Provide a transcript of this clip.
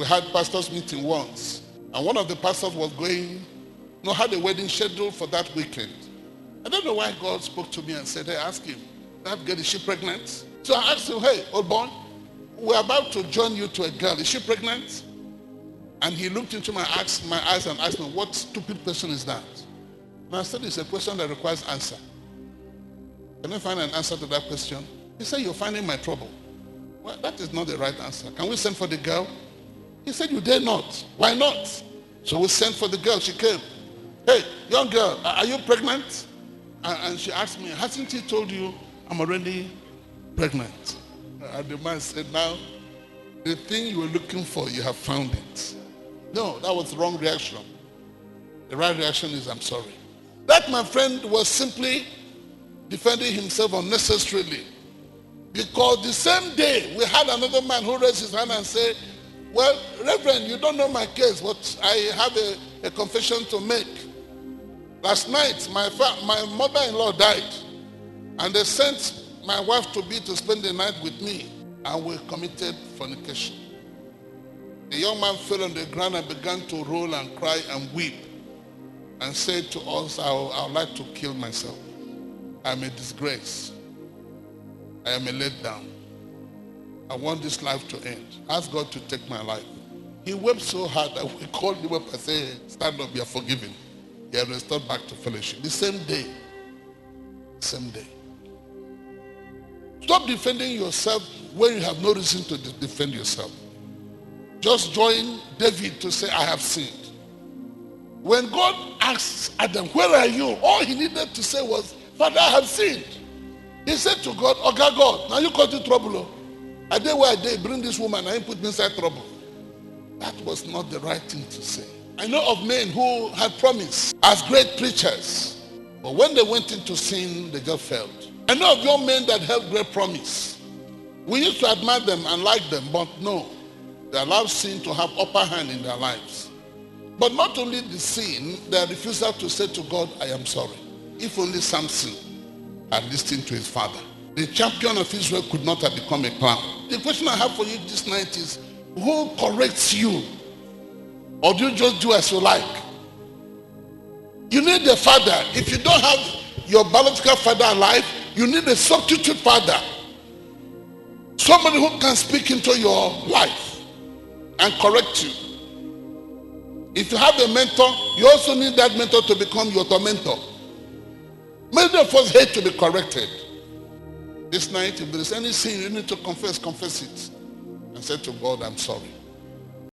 We had pastors meeting once, and one of the pastors was had a wedding scheduled for that weekend. I don't know why God spoke to me and said, hey, ask him, that girl, is she pregnant? So I asked him, hey, old boy, we're about to join you to a girl. Is she pregnant? And he looked into my eyes and asked me, what stupid question is that? And I said, it's a question that requires answer. Can you find an answer to that question? He said, you're finding my trouble. Well, that is not the right answer. Can we send for the girl? He said, you dare not. Why not? So we sent for the girl. She came. Hey, young girl, are you pregnant? And she asked me, hasn't he told you I'm already pregnant? And the man said, now, the thing you were looking for, you have found it. No, that was the wrong reaction. The right reaction is, I'm sorry. That, my friend, was simply defending himself unnecessarily. Because the same day, we had another man who raised his hand and said, well, Reverend, you don't know my case, but I have a confession to make. Last night, my mother-in-law died, and they sent my wife to spend the night with me, and we committed fornication. The young man fell on the ground and began to roll and cry and weep, and said to us, I would like to kill myself. I am a disgrace. I am a letdown. I want this life to end. Ask God to take my life. He wept so hard that we called him up and said, stand up, you are forgiven. He had restored back to fellowship. The same day. Same day. Stop defending yourself when you have no reason to defend yourself. Just join David to say, I have sinned. When God asks Adam, where are you? All he needed to say was, Father, I have sinned. He said to God, okay, God, now you got in trouble. I did where I did, bring this woman and put me inside trouble. That was not the right thing to say. I know of men who had promised as great preachers, but when they went into sin, they just failed. I know of young men that held great promise. We used to admire them and like them, but no, they allowed sin to have upper hand in their lives. But not only the sin, their refusal to say to God, I am sorry. If only Samson had listened to his father, the champion of Israel could not have become a clown. The question I have for you this night is, who corrects you? Or do you just do as you like? You need a father. If you don't have your biological father alive, you need a substitute father. Somebody who can speak into your life and correct you. If you have a mentor, you also need that mentor to become your tormentor. Many of us hate to be corrected. This night, if there is any sin you need to confess it. And say to God, I'm sorry.